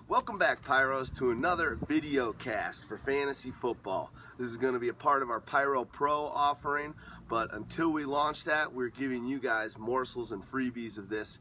Welcome back, Pyros, to another video cast for fantasy football. This is going to be a part of our Pyro Pro offering, but until we launch that, we're giving you guys morsels and freebies of this,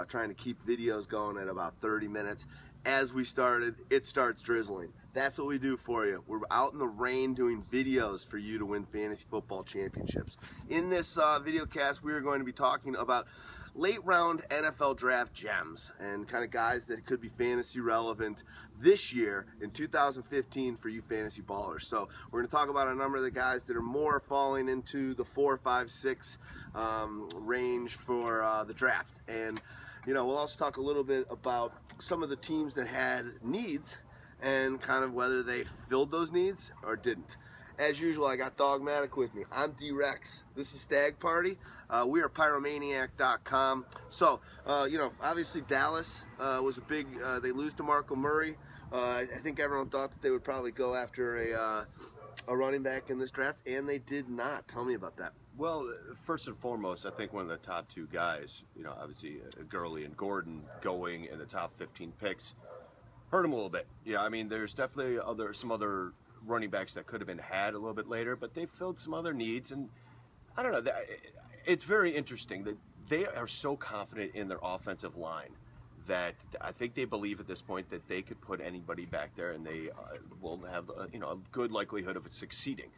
trying to keep videos going at about 30 minutes. As we started, it starts drizzling. That's what we do for you. We're out in the rain doing videos for you to win fantasy football championships. In this video cast, we are going to be talking about late round NFL draft gems and kind of guys that could be fantasy relevant this year in 2015 for you fantasy ballers. So we're going to talk about a number of the guys that are more falling into the 4, 5, 6 range for the draft. And we'll also talk a little bit about some of the teams that had needs and kind of whether they filled those needs or didn't. As usual, I got Dogmatic with me. I'm D-Rex. This is Stag Party. We are Pyromaniac.com. So, obviously Dallas was a big, they lose to Marco Murray. I think everyone thought that they would probably go after a running back in this draft, and they did not. Tell me about that. Well, first and foremost, I think one of the top two guys, obviously Gurley and Gordon going in the top 15 picks, hurt him a little bit. I mean, there's definitely some other running backs that could have been had a little bit later, but they filled some other needs, and I don't know. It's very interesting that they are so confident in their offensive line that I think they believe at this point that they could put anybody back there, and they will have a good likelihood of succeeding.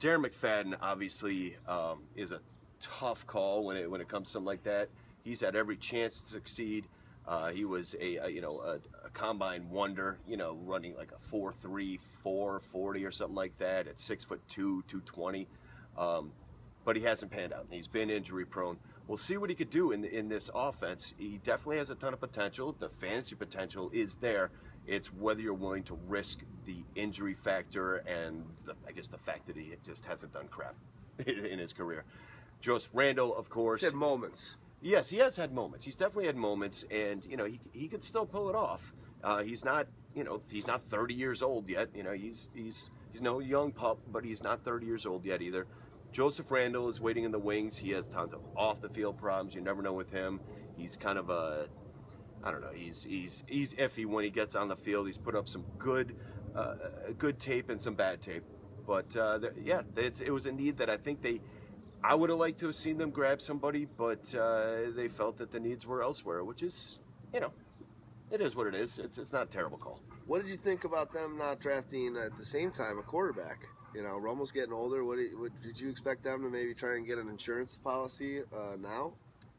Darren McFadden obviously is a tough call when it comes to something like that. He's had every chance to succeed. He was a combine wonder, running like a 4.3, 4.40 or something like that at 6'2", 220. But he hasn't panned out, and he's been injury prone. We'll see what he could do in this offense. He definitely has a ton of potential. The fantasy potential is there. It's whether you're willing to risk the injury factor and I guess the fact that he just hasn't done crap in his career. Joseph Randle, of course. He had moments. Yes, he has had moments. He's definitely had moments, and he could still pull it off. He's not he's not 30 years old yet. He's no young pup, but he's not 30 years old yet either. Joseph Randle is waiting in the wings. He has tons of off the field problems. You never know with him. He's kind of I don't know. He's iffy when he gets on the field. He's put up some good tape and some bad tape, but it was a need that I think I would have liked to have seen them grab somebody, but they felt that the needs were elsewhere, which is, it is what it is. It's not a terrible call. What did you think about them not drafting at the same time a quarterback? Romo's getting older. What did you expect them to maybe try and get an insurance policy now?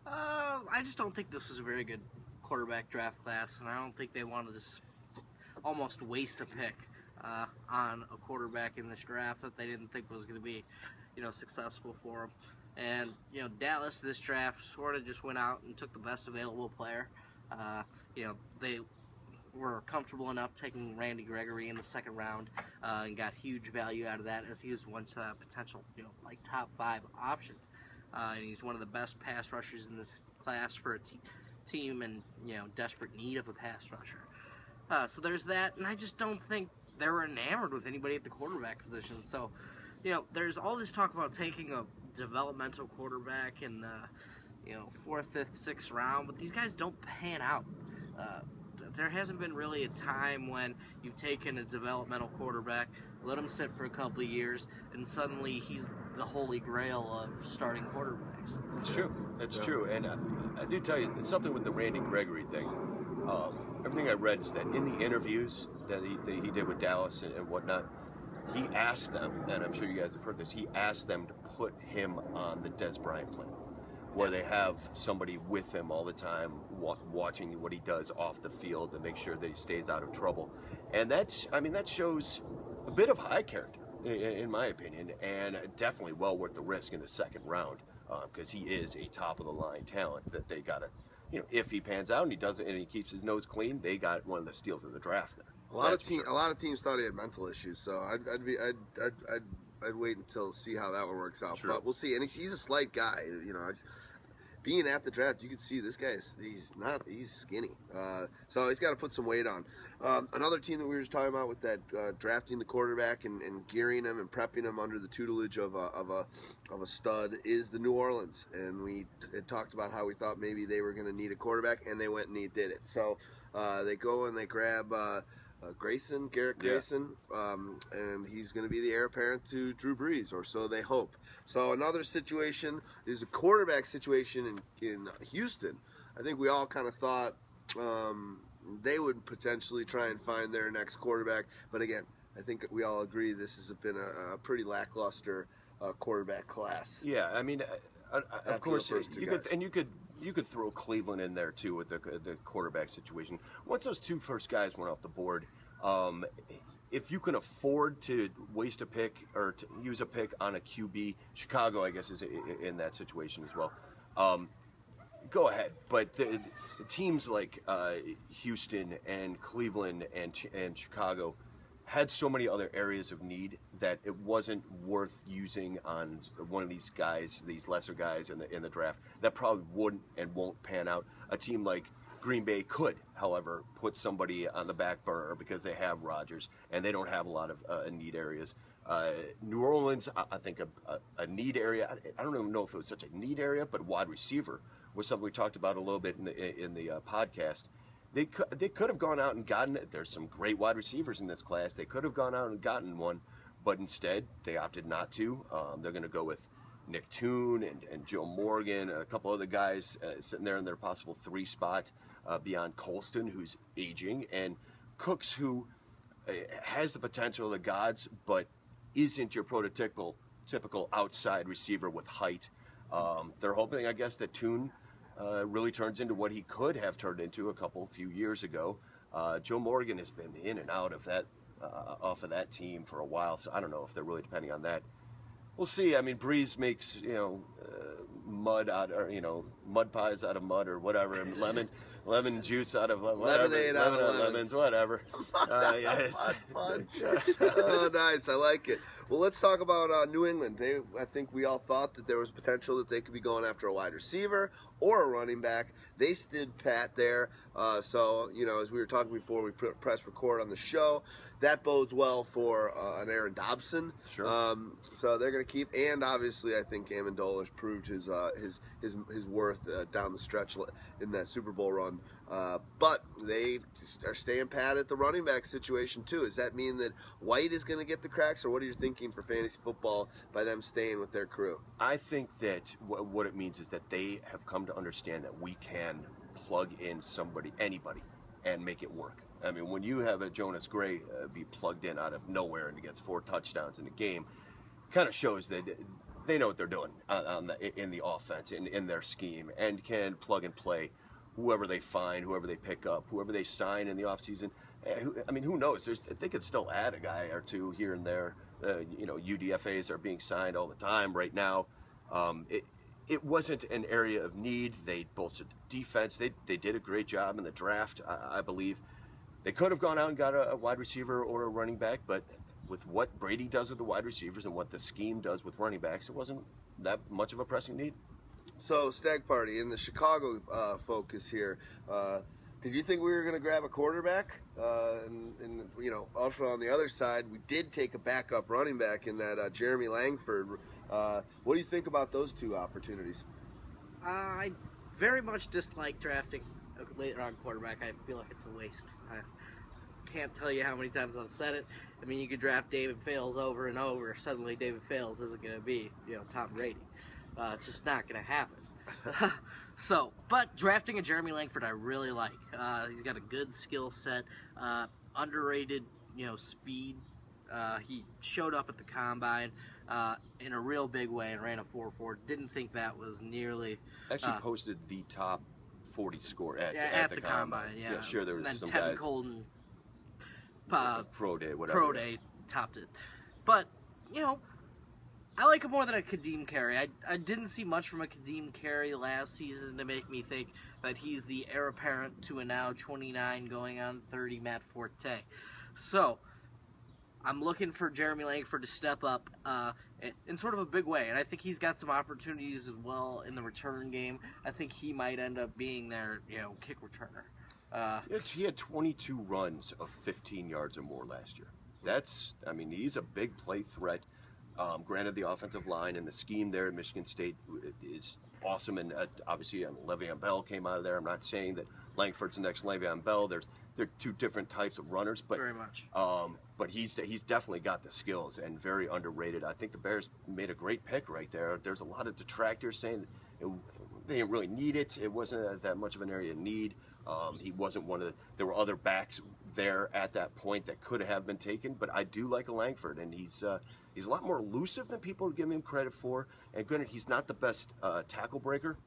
I just don't think this was a very good quarterback draft class, and I don't think they wanted to just almost waste a pick on a quarterback in this draft that they didn't think was going to be successful for them. And Dallas, this draft sort of just went out and took the best available player. They were comfortable enough taking Randy Gregory in the second round and got huge value out of that, as he was once a potential like top 5 option, and he's one of the best pass rushers in this class for a team in desperate need of a pass rusher. So there's that, and I just don't think they were enamored with anybody at the quarterback position. So there's all this talk about taking a developmental quarterback in the 4th, 5th, 6th round, but these guys don't pan out. There hasn't been really a time when you've taken a developmental quarterback, let him sit for a couple of years, and suddenly he's the holy grail of starting quarterbacks. It's true. It's true. And I do tell you, it's something with the Randy Gregory thing. Everything I read is that in the interviews that he did with Dallas and whatnot, he asked them, and I'm sure you guys have heard this, he asked them to put him on the Dez Bryant plan, where they have somebody with him all the time watching what he does off the field to make sure that he stays out of trouble. And that shows a bit of high character, in my opinion, and definitely well worth the risk in the second round, because he is a top-of-the-line talent that they got to, if he pans out and he doesn't and he keeps his nose clean, they got one of the steals of the draft there. A lot of teams thought he had mental issues, so I'd wait until see how that one works out. True. But we'll see. And he's a slight guy, being at the draft, you can see this guy he's skinny. So he's got to put some weight on. Another team that we were just talking about with that drafting the quarterback and gearing him and prepping him under the tutelage of a stud is the New Orleans. And we had talked about how we thought maybe they were going to need a quarterback, and they went and they did it. So They go and they grab Garrett Grayson, and he's going to be the heir apparent to Drew Brees, or so they hope. So another situation is a quarterback situation in Houston. I think we all kind of thought they would potentially try and find their next quarterback, but again, I think we all agree this has been a pretty lackluster quarterback class. Yeah, I mean, of course, you could throw Cleveland in there too with the quarterback situation. Once those two first guys went off the board, if you can afford to waste a pick or to use a pick on a QB, Chicago, I guess, is in that situation as well. Go ahead, but the teams like Houston and Cleveland and Chicago had so many other areas of need that it wasn't worth using on one of these guys, these lesser guys in the draft that probably wouldn't and won't pan out. A team like Green Bay could, however, put somebody on the back burner because they have Rodgers and they don't have a lot of need areas. New Orleans, I think a need area. I don't even know if it was such a need area, but wide receiver was something we talked about a little bit in the podcast. They could have gone out and gotten it. There's some great wide receivers in this class. They could have gone out and gotten one, but instead they opted not to. They're going to go with Nick Toon and Joe Morgan and a couple other guys sitting there in their possible 3 spot beyond Colston, who's aging, and Cooks, who has the potential of the gods, but isn't your prototypical outside receiver with height. They're hoping, I guess, that Toon really turns into what he could have turned into a few years ago. Joe Morgan has been in and out of that, off of that team for a while, so I don't know if they're really depending on that. We'll see. I mean, Breeze makes mud pies out of mud or whatever, and lemon juice out of lemonade out of lemons, whatever. Oh, nice. I like it. Well, let's talk about New England. I think we all thought that there was potential that they could be going after a wide receiver or a running back. They stood pat there. So, as we were talking before we press record on the show, that bodes well for an Aaron Dobson. Sure. So they're going to keep, and obviously I think Amendola has proved his worth down the stretch in that Super Bowl run. But they are staying pat at the running back situation too. Does that mean that White is going to get the cracks, or what are you thinking for fantasy football by them staying with their crew? I think that what it means is that they have come to understand that we can plug in anybody, and make it work. I mean, when you have a Jonas Gray be plugged in out of nowhere and he gets 4 touchdowns in a game, kind of shows that they know what they're doing in the offense, in their scheme, and can plug and play whoever they find, whoever they pick up, whoever they sign in the offseason. I mean, who knows? They could still add a guy or two here and there. UDFAs are being signed all the time right now. It wasn't an area of need. They bolstered the defense. They did a great job in the draft, I believe. They could have gone out and got a wide receiver or a running back, but with what Brady does with the wide receivers and what the scheme does with running backs, it wasn't that much of a pressing need. So, Stag Party, in the Chicago focus here, did you think we were going to grab a quarterback? And also on the other side, we did take a backup running back in that Jeremy Langford. What do you think about those two opportunities? I very much dislike drafting a later on quarterback. I feel like it's a waste. I can't tell you how many times I've said it. I mean, you could draft David Fales over and over. Suddenly, David Fales isn't going to be, Tom Brady. It's just not going to happen. But drafting a Jeremy Langford, I really like. He's got a good skill set, underrated, speed. He showed up at the combine in a real big way and ran a 4.4. Didn't think that was nearly. Actually, posted the top 40 score at the combine. Yeah, sure. There was and then some Tevin guys. Colton. Pro day, whatever. Pro day topped it, but I like him more than a Kadeem Carey. I didn't see much from a Kadeem Carey last season to make me think that he's the heir apparent to a now 29 going on 30 Matt Forte. So I'm looking for Jeremy Langford to step up in sort of a big way, and I think he's got some opportunities as well in the return game. I think he might end up being their kick returner. He had 22 runs of 15 yards or more last year. He's a big play threat. Granted, the offensive line and the scheme there at Michigan State is awesome, and obviously Le'Veon Bell came out of there. I'm not saying that Langford's the next Le'Veon Bell. They're two different types of runners, but Very much. But he's definitely got the skills and very underrated. I think the Bears made a great pick right there. There's a lot of detractors saying they didn't really need it. It wasn't that much of an area of need. He wasn't one of the. There were other backs there at that point that could have been taken, but I do like a Langford, and he's a lot more elusive than people give him credit for. And granted, he's not the best tackle breaker,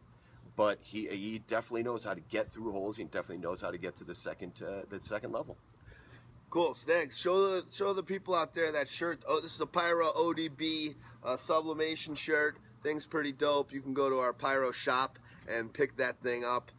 but he definitely knows how to get through holes. He definitely knows how to get to the second level. Cool. Thanks. Show the people out there that shirt. Oh, this is a Pyro ODB sublimation shirt. Thing's pretty dope. You can go to our Pyro shop and pick that thing up.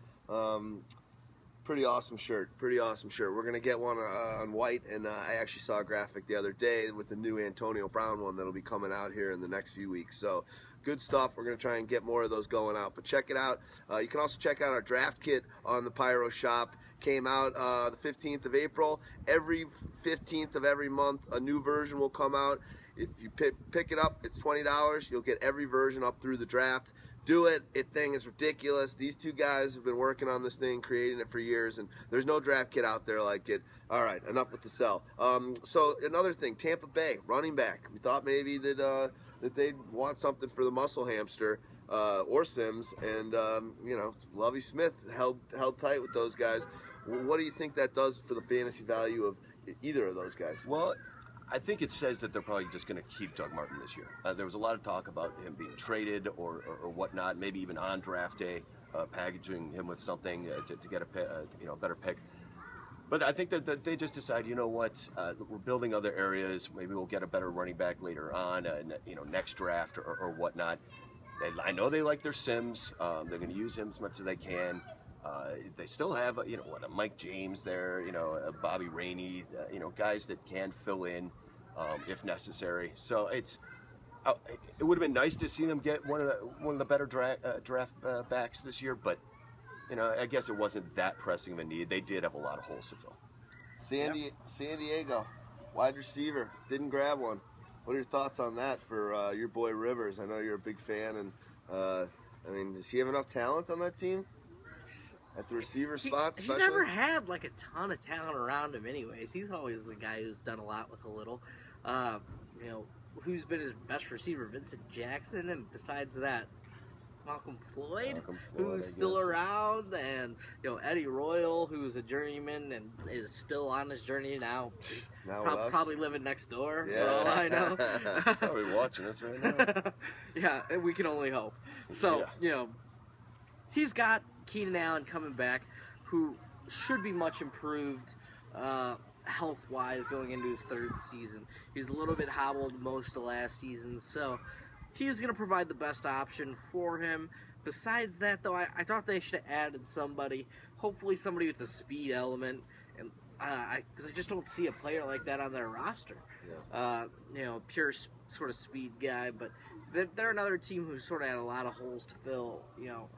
Pretty awesome shirt. Pretty awesome shirt. We're gonna get one on white, and I actually saw a graphic the other day with the new Antonio Brown one that'll be coming out here in the next few weeks. So good stuff. We're gonna try and get more of those going out. But check it out. You can also check out our draft kit on the Pyro shop. Came out the 15th of April. Every 15th of every month, a new version will come out. If you pick it up, it's $20. You'll get every version up through the draft. Do it. It thing is ridiculous. These two guys have been working on this thing, creating it for years, and there's no draft kit out there like it. All right, enough with the sell. So another thing, Tampa Bay running back. We thought maybe that they'd want something for the muscle hamster or Sims, and you know, Lovie Smith held tight with those guys. What do you think that does for the fantasy value of either of those guys? Well, I think it says that they're probably just going to keep Doug Martin this year. There was a lot of talk about him being traded or whatnot, maybe even on draft day, packaging him with something to get a better pick. But I think that they just decide, you know what, we're building other areas. Maybe we'll get a better running back later on, next draft or whatnot. I know they like their Sims. They're going to use him as much as they can. They still have, a Mike James there, a Bobby Rainey, guys that can fill in if necessary. So it would have been nice to see them get one of the better draft backs this year, but I guess it wasn't that pressing of a need. They did have a lot of holes to fill. San Diego, wide receiver, didn't grab one. What are your thoughts on that for your boy Rivers? I know you're a big fan, and does he have enough talent on that team? At the receiver spot, he's never had like a ton of talent around him anyways. He's always the guy who's done a lot with a little. Who's been his best receiver? Vincent Jackson, and besides that, Malcolm Floyd, who's still around, and Eddie Royal, who's a journeyman and is still on his journey now. Probably living next door, for all I know. Probably watching us right now. Yeah, we can only hope. So, he's got Keenan Allen coming back, who should be much improved health-wise going into his third season. He's a little bit hobbled most of last season, so he's going to provide the best option for him. Besides that, though, I thought they should have added somebody, hopefully somebody with a speed element, and because I just don't see a player like that on their roster. Yeah. Pure sort of speed guy, but they're another team who sort of had a lot of holes to fill,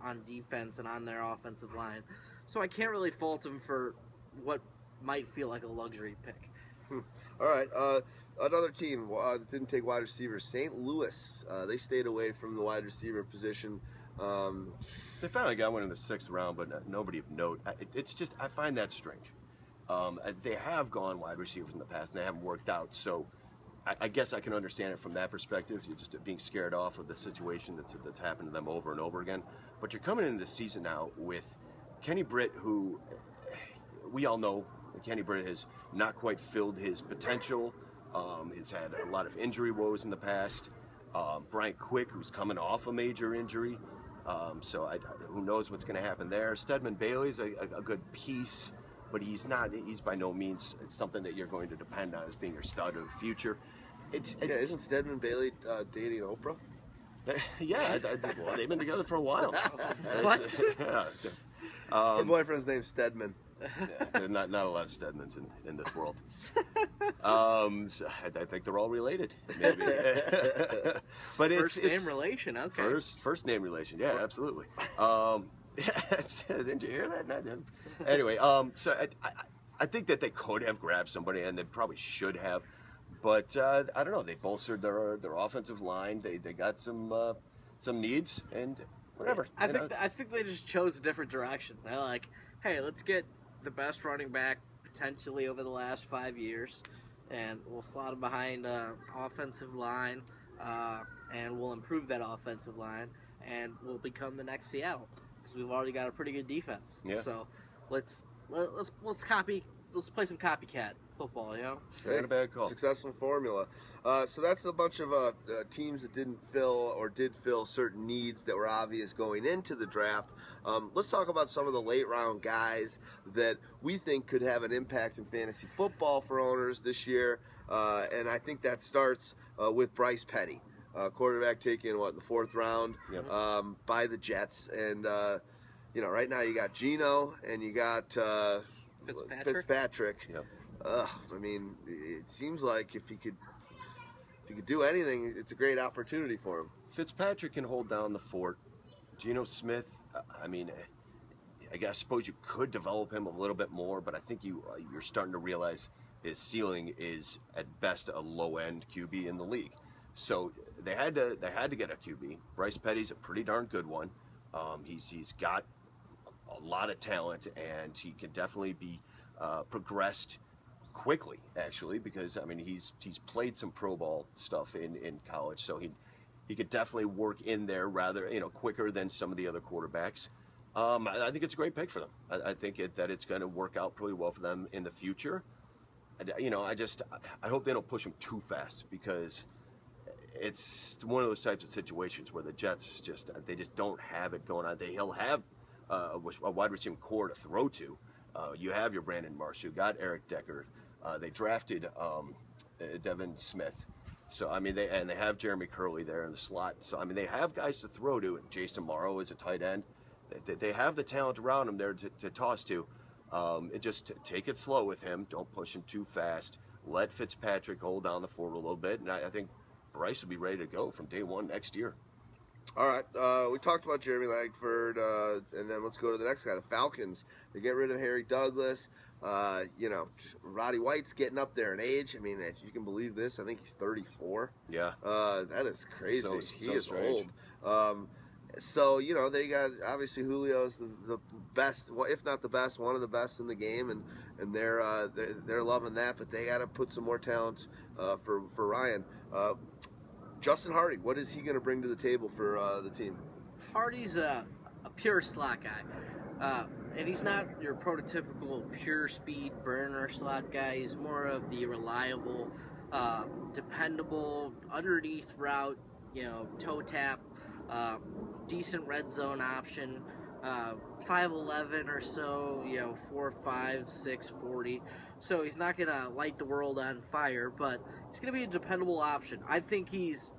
on defense and on their offensive line. So I can't really fault them for what might feel like a luxury pick. All right. Another team that didn't take wide receivers, St. Louis. They stayed away from the wide receiver position. They finally got one in the 6th round, but nobody of note. It's just, I find that strange. They have gone wide receivers in the past, and they haven't worked out. So I guess I can understand it from that perspective. You're just being scared off of the situation that's happened to them over and over again. But you're coming into the season now with Kenny Britt, who we all know Kenny Britt has not quite filled his potential. He's had a lot of injury woes in the past. Brian Quick, who's coming off a major injury. So who knows what's going to happen there. Stedman Bailey's a good piece, but he's by no means something that you're going to depend on as being your stud of the future. Isn't Stedman Bailey dating Oprah? Yeah, well, they've been together for a while. What? Her boyfriend's name's Stedman. Yeah, not a lot of Stedmans in this world. So I think they're all related. Maybe. But it's name relation. Okay. First name relation. Yeah, absolutely. Didn't you hear that? Anyway, so I think that they could have grabbed somebody, and they probably should have. But I don't know. They bolstered their offensive line. They got some needs and whatever. I think they just chose a different direction. They're like, hey, let's get the best running back potentially over the last 5 years, and we'll slot him behind offensive line, and we'll improve that offensive line, and we'll become the next Seattle because we've already got a pretty good defense. Yeah. So let's play some copycat football, you know. Hey, Not a bad call. Successful formula. So that's a bunch of teams that didn't fill or did fill certain needs that were obvious going into the draft. Let's talk about some of the late round guys that we think could have an impact in fantasy football for owners this year. And I think that starts with Bryce Petty, quarterback taken in the 4th round by the Jets. And right now you got Geno and you got Fitzpatrick. Yep. I mean, it seems like if he could do anything, it's a great opportunity for him. Fitzpatrick can hold down the fort. Geno Smith, I mean, I suppose you could develop him a little bit more, but I think you're starting to realize his ceiling is at best a low-end QB in the league. So they had to get a QB. Bryce Petty's a pretty darn good one. He's got a lot of talent, and he can definitely be progressed quickly, actually, because I mean he's played some pro ball stuff in college, so he could definitely work in there rather quicker than some of the other quarterbacks. I think it's a great pick for them. I think that it's going to work out pretty well for them in the future. I hope they don't push him too fast, because it's one of those types of situations where the Jets just don't have it going on. He'll have a wide receiver core to throw to. You have your Brandon Marshall, you got Eric Decker. They drafted Devin Smith. So, I mean, they have Jeremy Curley there in the slot. So, I mean, they have guys to throw to. And Jason Morrow is a tight end. They have the talent around him there to toss to. Just take it slow with him. Don't push him too fast. Let Fitzpatrick hold down the fort a little bit. And I think Bryce will be ready to go from day one next year. All right, we talked about Jeremy Langford, and then let's go to the next guy, the Falcons. They get rid of Harry Douglas. Roddy White's getting up there in age. I mean, if you can believe this, I think he's 34. Yeah. That is crazy. He is strange. old. So, they got, obviously, Julio's the best, if not the best, one of the best in the game, and they're loving that, but they got to put some more talent for Ryan. Justin Hardy, what is he going to bring to the table for the team? Hardy's a pure slot guy. And he's not your prototypical pure speed burner slot guy. He's more of the reliable, dependable, underneath route, toe tap, decent red zone option, 5'11" or so, 4'5", 6'40". So he's not going to light the world on fire, but he's going to be a dependable option. I think he's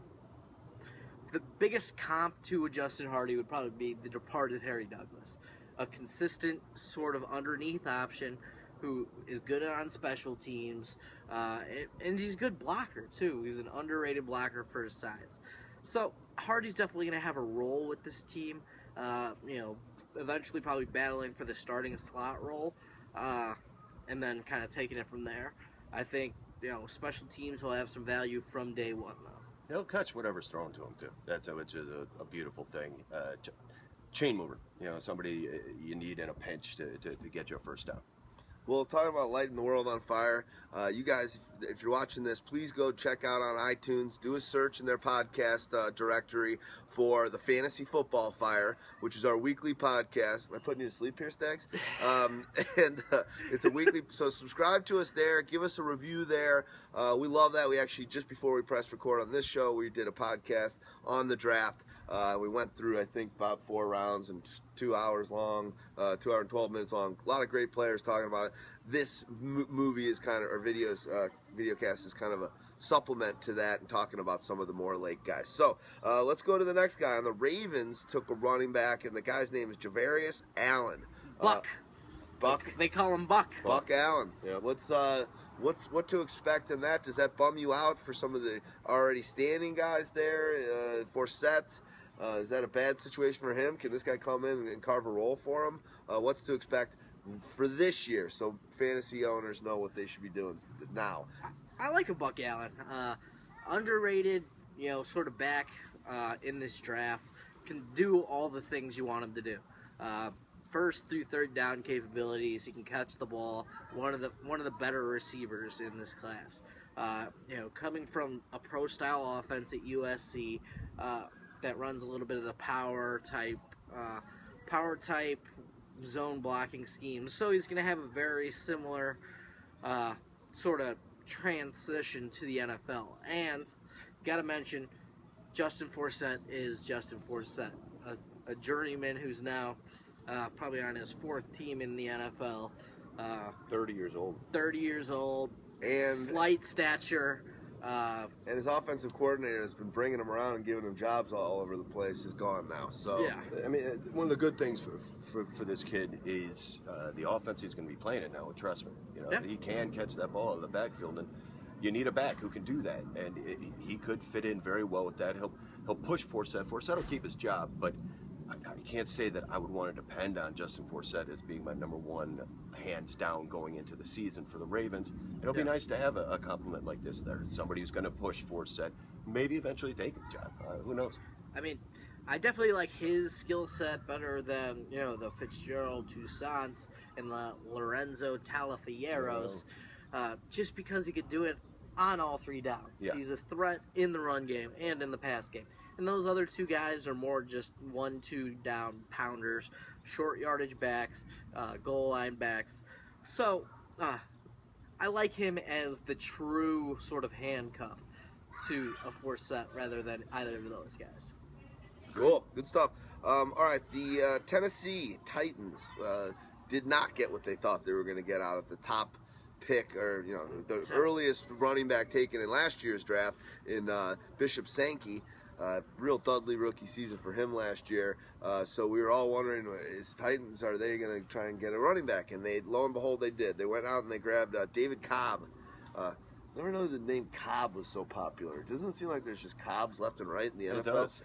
the biggest comp to a Justin Hardy would probably be the departed Harry Douglas. A consistent sort of underneath option who is good on special teams, and he's a good blocker too. He's an underrated blocker for his size. So Hardy's definitely going to have a role with this team, eventually probably battling for the starting slot role, and then kind of taking it from there. I think, special teams will have some value from day one, though. He'll catch whatever's thrown to him, too. Which is a beautiful thing. Chain mover, somebody you need in a pinch to get you a first down. Well, talking about lighting the world on fire, you guys, if you're watching this, please go check out on iTunes, do a search in their podcast directory for the Fantasy Football Fire, which is our weekly podcast. Am I putting you to sleep here, Stags? It's a weekly, so subscribe to us there, give us a review there. We love that. We actually, just before we pressed record on this show, we did a podcast on the draft. We went through, I think, about 4 rounds and 2 hours long, 2 hours and 12 minutes long. A lot of great players talking about it. This movie is kind of, or videocast is kind of a supplement to that and talking about some of the more late guys. So let's go to the next guy. The Ravens took a running back, and the guy's name is Javarius Allen. Buck. They call him Buck. Buck Allen. Yeah. What to expect in that? Does that bum you out for some of the already standing guys there? Forsett. Is that a bad situation for him? Can this guy come in and carve a role for him? What's to expect for this year, so fantasy owners know what they should be doing now? I like a Buck Allen. Underrated, sort of back in this draft. Can do all the things you want him to do. first through third down capabilities. He can catch the ball. One of the better receivers in this class. Coming from a pro style offense at USC that runs a little bit of the power type zone blocking scheme. So he's going to have a very similar sort of transition to the NFL. And got to mention, Justin Forsett is Justin Forsett, a journeyman who's now probably on his fourth team in the NFL. 30 years old. 30 years old, And slight stature. and his offensive coordinator has been bringing him around and giving him jobs all over the place. Is gone now. So Yeah. I mean, one of the good things for this kid is the offense he's going to be playing it now with Tressman. Yeah. He can catch that ball in the backfield, and you need a back who can do that, and he could fit in very well with that. He'll push Forsett. Forsett will keep his job, but I can't say that I would want to depend on Justin Forsett as being my number one, hands down, going into the season for the Ravens. It'll be nice to have a compliment like this there. Somebody who's going to push Forsett, maybe eventually take the job. Who knows? I mean, I definitely like his skill set better than, the Fitzgerald Toussaint's and the Lorenzo Talafieros, just because he could do it on all three downs. Yeah. He's a threat in the run game and in the pass game. And those other two guys are more just 1-2 down pounders, short yardage backs, goal line backs. So I like him as the true sort of handcuff to a Forsett rather than either of those guys. Cool, good stuff. All right, the Tennessee Titans did not get what they thought they were going to get out of the top pick, or the earliest running back taken in last year's draft in Bishop Sankey. Real Dudley rookie season for him last year. So we were all wondering, is Titans, are they going to try and get a running back? And lo and behold, they did. They went out and they grabbed David Cobb. Never know the name Cobb was so popular. It doesn't seem like there's just Cobbs left and right in the NFL. It does.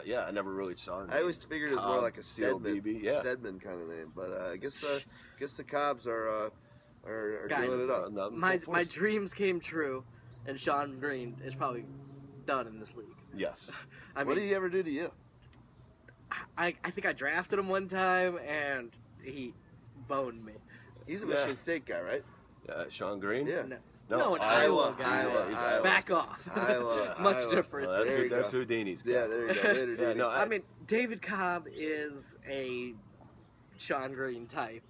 Yeah, I never really saw it. I always figured it was more like a Stedman, yeah. Stedman kind of name. But I guess the Cobbs are Guys, doing it up. My dreams came true, and Sean Green is probably done in this league. Yes. What did he ever do to you? I think I drafted him one time, and he boned me. He's a Michigan State guy, right? Sean Green? Yeah. No, an Iowa guy. Iowa. Back off. Iowa, Much Iowa. different. Well, There you that's go. Houdini's guy. Yeah, there you go. Later, Yeah, dude. no, I mean, David Cobb is a Sean Green type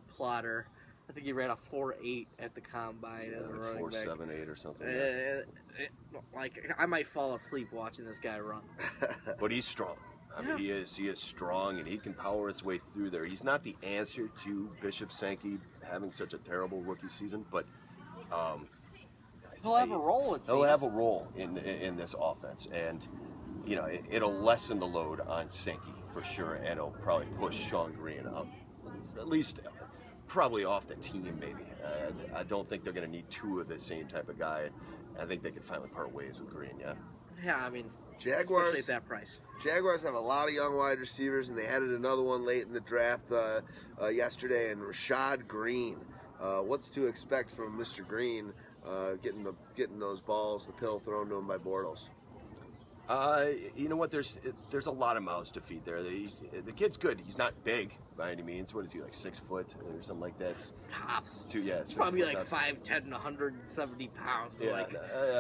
plotter. I think he ran a 4.8 at the combine as a running back. 4.78 or something. I might fall asleep watching this guy run. But he's strong. I mean, he is strong, and he can power his way through there. He's not the answer to Bishop Sankey having such a terrible rookie season, but He'll have a role. He'll have a role in this offense, and it'll lessen the load on Sankey for sure, and it'll probably push Sean Green up, at least probably off the team maybe. I don't think they're going to need two of the same type of guy. I think they could finally part ways with Green. Yeah. Yeah, I mean, Jaguars, especially at that price. Jaguars have a lot of young wide receivers, and they added another one late in the draft yesterday, and Rashad Green. What's to expect from Mr. Green getting those balls, the pill thrown to him by Bortles? You know what? There's a lot of mouths to feed there. The kid's good. He's not big by any means. What is he, like 6 foot or something like that? Tops. He's probably like 5'10", 170 pounds. Yeah,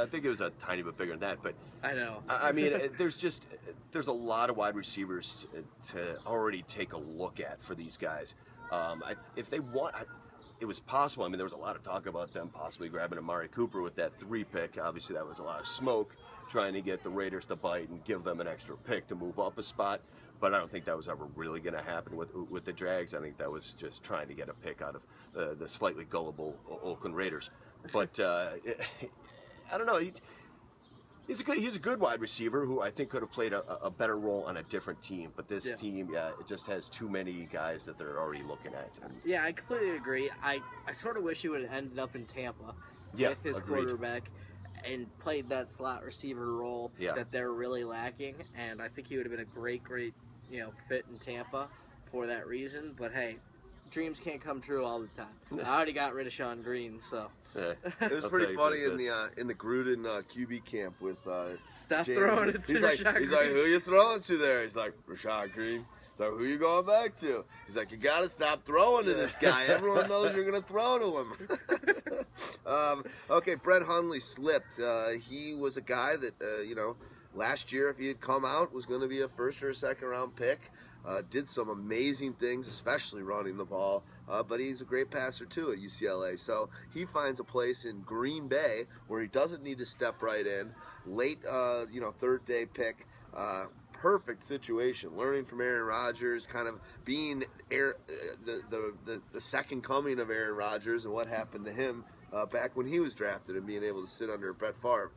I think it was a tiny bit bigger than that, but I know. I mean, there's a lot of wide receivers to already take a look at for these guys. If they want. It was possible. I mean, there was a lot of talk about them possibly grabbing Amari Cooper with that 3 pick. Obviously, that was a lot of smoke, trying to get the Raiders to bite and give them an extra pick to move up a spot. But I don't think that was ever really going to happen with the Jags. I think that was just trying to get a pick out of the slightly gullible Oakland Raiders. But I don't know. He's a good wide receiver who I think could have played a better role on a different team. But this team, it just has too many guys that they're already looking at. Yeah, I completely agree. I sort of wish he would have ended up in Tampa with his agreed. quarterback and played that slot receiver role that they're really lacking. And I think he would have been a great fit in Tampa for that reason. But hey, dreams can't come true all the time. I already got rid of Sean Green, so. Yeah. It was pretty funny in the Gruden QB camp with Steph James. throwing it to He's like, who you throwing to there? He's like, Rashad Green. So who you going back to? He's like, you got to stop throwing to this guy. Everyone knows you're going to throw to him. Okay, Brett Hundley slipped. He was a guy that, last year, if he had come out, was going to be a first or a second round pick. Did some amazing things, especially running the ball, but he's a great passer too at UCLA. So he finds a place in Green Bay where he doesn't need to step right in. Late, third day pick. Perfect situation, learning from Aaron Rodgers, kind of being the second coming of Aaron Rodgers and what happened to him back when he was drafted and being able to sit under Brett Favre.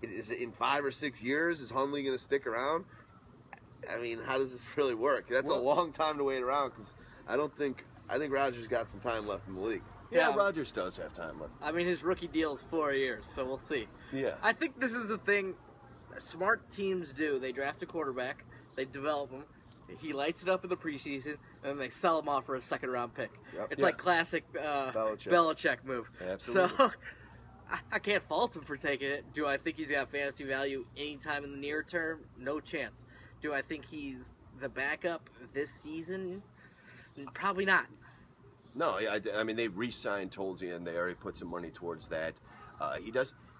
Is it in 5 or 6 years? Is Hundley going to stick around? I mean, how does this really work? That's a long time to wait around because I think Rodgers got some time left in the league. Yeah, Rodgers does have time left. I mean, his rookie deal is 4 years, so we'll see. Yeah. I think this is the thing smart teams do. They draft a quarterback, they develop him, he lights it up in the preseason, and then they sell him off for a second-round pick. Yep. It's like classic Belichick move. Absolutely. So I can't fault him for taking it. Do I think he's got fantasy value anytime in the near term? No chance. Do I think he's the backup this season? Probably not. No, I mean, they re-signed Tolzien, and they already put some money towards that.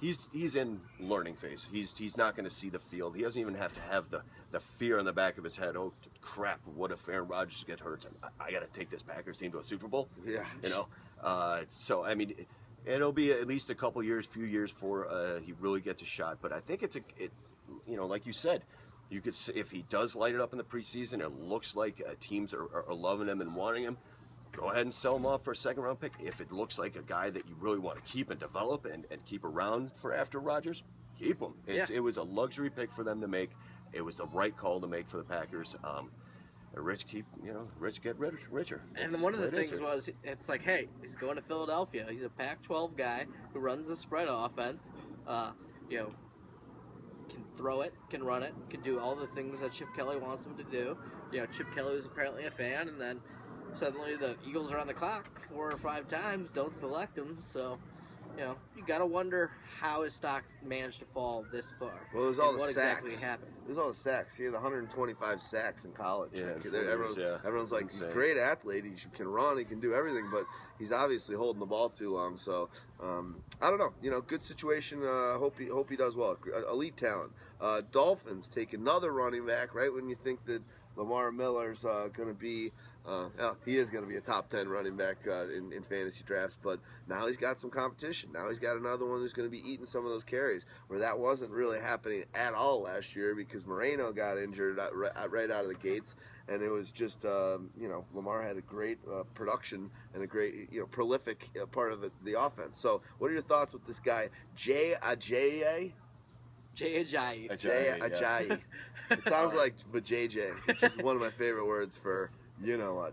He's in learning phase. He's not going to see the field. He doesn't even have to have the fear in the back of his head. Oh crap! What if Aaron Rodgers gets hurt? I got to take this Packers team to a Super Bowl. Yeah. So I mean, it'll be at least a couple years, few years before he really gets a shot. But I think like you said, you could see if he does light it up in the preseason. It looks like teams are loving him and wanting him. Go ahead and sell him off for a second-round pick. If it looks like a guy that you really want to keep and develop and keep around for after Rodgers, keep him. It was a luxury pick for them to make. It was the right call to make for the Packers. Rich get richer. And one of the things was, it's like, hey, he's going to Philadelphia. He's a Pac-12 guy who runs the spread offense. Can throw it, can run it, can do all the things that Chip Kelly wants him to do. Chip Kelly was apparently a fan, and then suddenly the Eagles are on the clock 4 or 5 times, don't select him. So, you got to wonder how his stock managed to fall this far. Well, it was all the what sacks. Exactly happened. It was all the sacks. He had 125 sacks in college. Yeah, everyone's like, he's a great athlete. He can run. He can do everything, but he's obviously holding the ball too long. So I don't know. Good situation. Hope he does well. Elite talent. Dolphins take another running back right when you think that Lamar Miller's going to be, he is going to be a top 10 running back in fantasy drafts, but now he's got some competition. Now he's got another one who's going to be eating some of those carries, where that wasn't really happening at all last year because Moreno got injured right out of the gates, and it was just, Lamar had a great production and a great, prolific part of the offense. So what are your thoughts with this guy, Jay Ajayi? Jay Ajayi. Jay Ajayi. It sounds like vajayjay, which is one of my favorite words for what.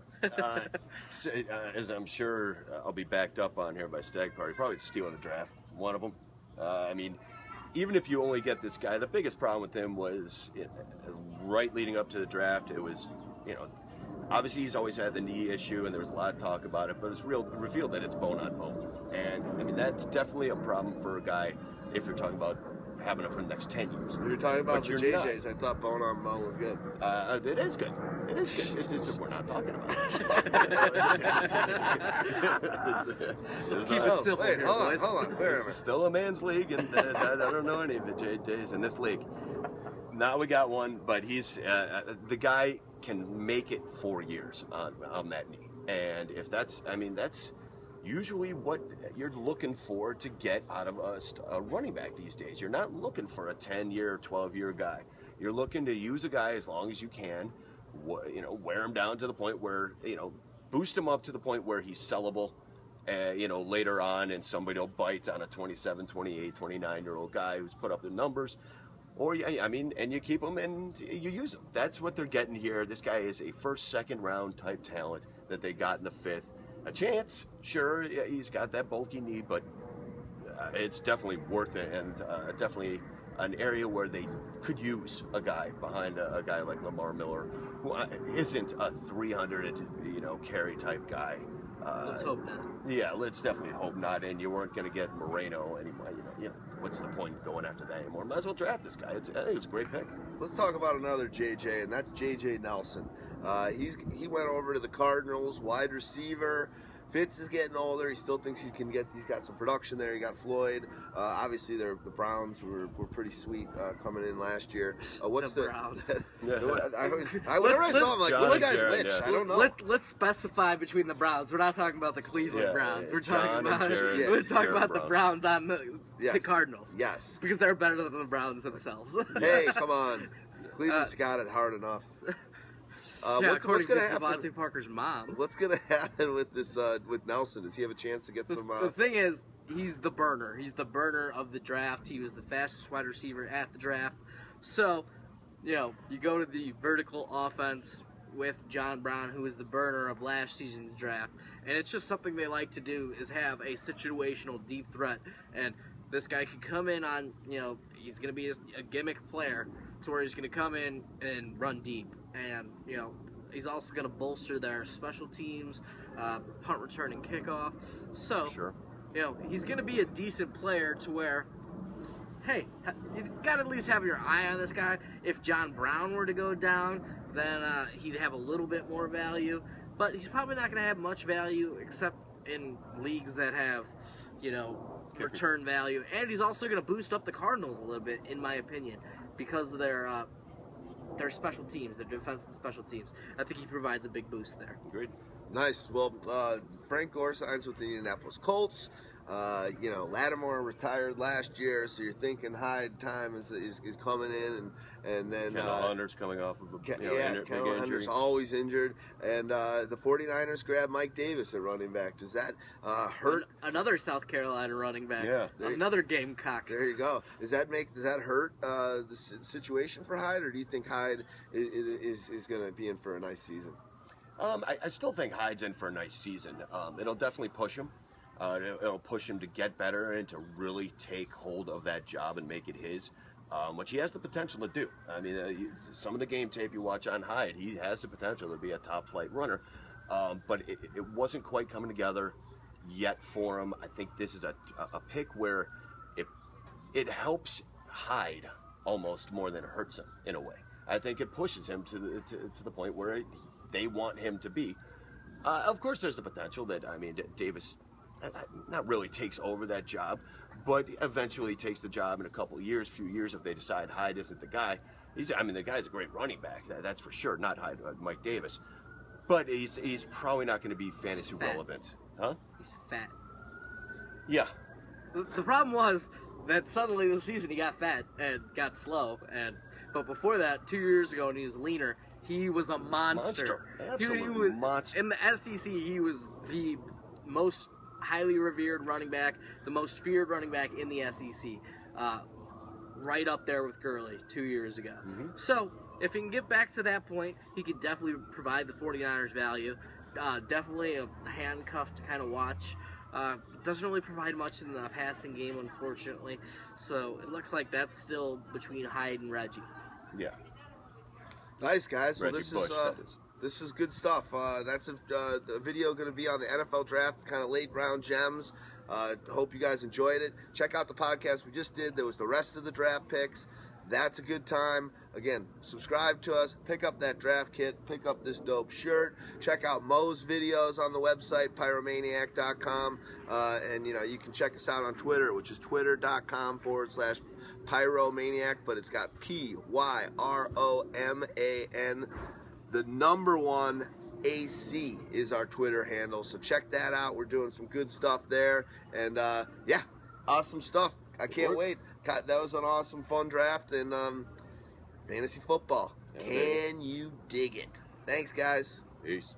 As I'm sure I'll be backed up on here by Stag Party, probably stealing the draft, one of them. I mean, even if you only get this guy, the biggest problem with him was right leading up to the draft, it was, obviously he's always had the knee issue and there was a lot of talk about it, but it's revealed that it's bone on bone. And I mean, that's definitely a problem for a guy if you're talking about having it for the next 10 years. You're talking about the JJs. I thought bone on bone was good. It is good. It is good. It's just we're not talking about it. Let's keep it simple. Wait, here, hold boys. on. Where am I? It's still a man's league, and I don't know any of the JJs in this league. Now we got one, but he's the guy can make it 4 years on that knee, and if that's usually what you're looking for to get out of a running back these days. You're not looking for a 10-year, 12-year guy. You're looking to use a guy as long as you can, wear him down to the point where, boost him up to the point where he's sellable, later on, and somebody will bite on a 27, 28, 29-year-old guy who's put up the numbers. Or, and you keep him and you use him. That's what they're getting here. This guy is a first, second round type talent that they got in the 5th. A chance, sure, he's got that bulky knee, but it's definitely worth it, and definitely an area where they could use a guy behind a guy like Lamar Miller, who isn't a 300, carry type guy. Let's hope not. Yeah, let's definitely hope not. And you weren't going to get Moreno anymore. What's the point of going after that anymore? Might as well draft this guy. I think it's a great pick. Let's talk about another JJ, and that's JJ Nelson. He went over to the Cardinals, wide receiver. Fitz is getting older. He still thinks he's got some production there. He got Floyd. Obviously, the Browns were pretty sweet coming in last year. What's the Browns? whenever I saw him, like, which guy's which? Yeah. I don't know. Let's specify between the Browns. We're not talking about the Cleveland Browns. We're talking John and about Jared- we're talking Jared about the Brown. Browns on the Yes. Cardinals. Yes. Because they're better than the Browns themselves. Hey, come on. Cleveland's got it hard enough. Yeah, What's according going to to happen? Devontae Parker's mom. What's going to happen with this with Nelson? Does he have a chance to get some? The thing is, he's the burner. He's the burner of the draft. He was the fastest wide receiver at the draft. So, you go to the vertical offense with John Brown, who was the burner of last season's draft. And it's just something they like to do, is have a situational deep threat. And this guy can come in on, he's going to be a gimmick player to where he's going to come in and run deep. And, he's also going to bolster their special teams, punt return and kickoff. So, Sure. He's going to be a decent player to where, hey, you got to at least have your eye on this guy. If John Brown were to go down, then he'd have a little bit more value. But he's probably not going to have much value except in leagues that have, return value. And he's also going to boost up the Cardinals a little bit, in my opinion, because of their special teams, their defense and special teams. I think he provides a big boost there. Agreed. Nice. Well, Frank Gore signs with the Indianapolis Colts. Lattimore retired last year, so you're thinking Hyde time is coming in, and then Kendall Hunter's coming off of a Kendall big injury. Hunter's always injured, and the 49ers grabbed Mike Davis at running back. Does that hurt? Another South Carolina running back. Yeah. Another Gamecock. There you go. Does that hurt the situation for Hyde, or do you think Hyde is going to be in for a nice season? I still think Hyde's in for a nice season. It'll definitely push him. It'll push him to get better and to really take hold of that job and make it his, which he has the potential to do. I mean, some of the game tape you watch on Hyde, he has the potential to be a top-flight runner, but it wasn't quite coming together yet for him. I think this is a pick where it helps Hyde almost more than it hurts him in a way. I think it pushes him to the point where they want him to be. Of course, there's the potential that, Davis not really takes over that job, but eventually takes the job in a few years, if they decide Hyde isn't the guy. The guy's a great running back, that's for sure. Not Hyde, Mike Davis, but he's probably not going to be fantasy relevant, huh? He's fat. Yeah. The problem was that suddenly this season he got fat and got slow, but before that, 2 years ago when he was leaner, he was a monster. Absolutely he was monster. In the SEC, he was the most highly revered running back, the most feared running back in the SEC, right up there with Gurley 2 years ago. Mm-hmm. So if he can get back to that point, he could definitely provide the 49ers value. Definitely a handcuff to kind of watch. Doesn't really provide much in the passing game, unfortunately. So it looks like that's still between Hyde and Reggie. Yeah. Nice, guys. Well, Reggie Bush, that is. This is good stuff. That's the video going to be on the NFL draft, kind of late round gems. Hope you guys enjoyed it. Check out the podcast we just did. There was the rest of the draft picks. That's a good time. Again, subscribe to us. Pick up that draft kit. Pick up this dope shirt. Check out Mo's videos on the website, pyromaniac.com. And, you can check us out on Twitter, which is twitter.com/pyromaniac. But it's got PYROMAN. The #1 AC is our Twitter handle, so check that out. We're doing some good stuff there, and awesome stuff. I can't wait. That was an awesome, fun draft and fantasy football. Can you dig it? Thanks, guys. Peace.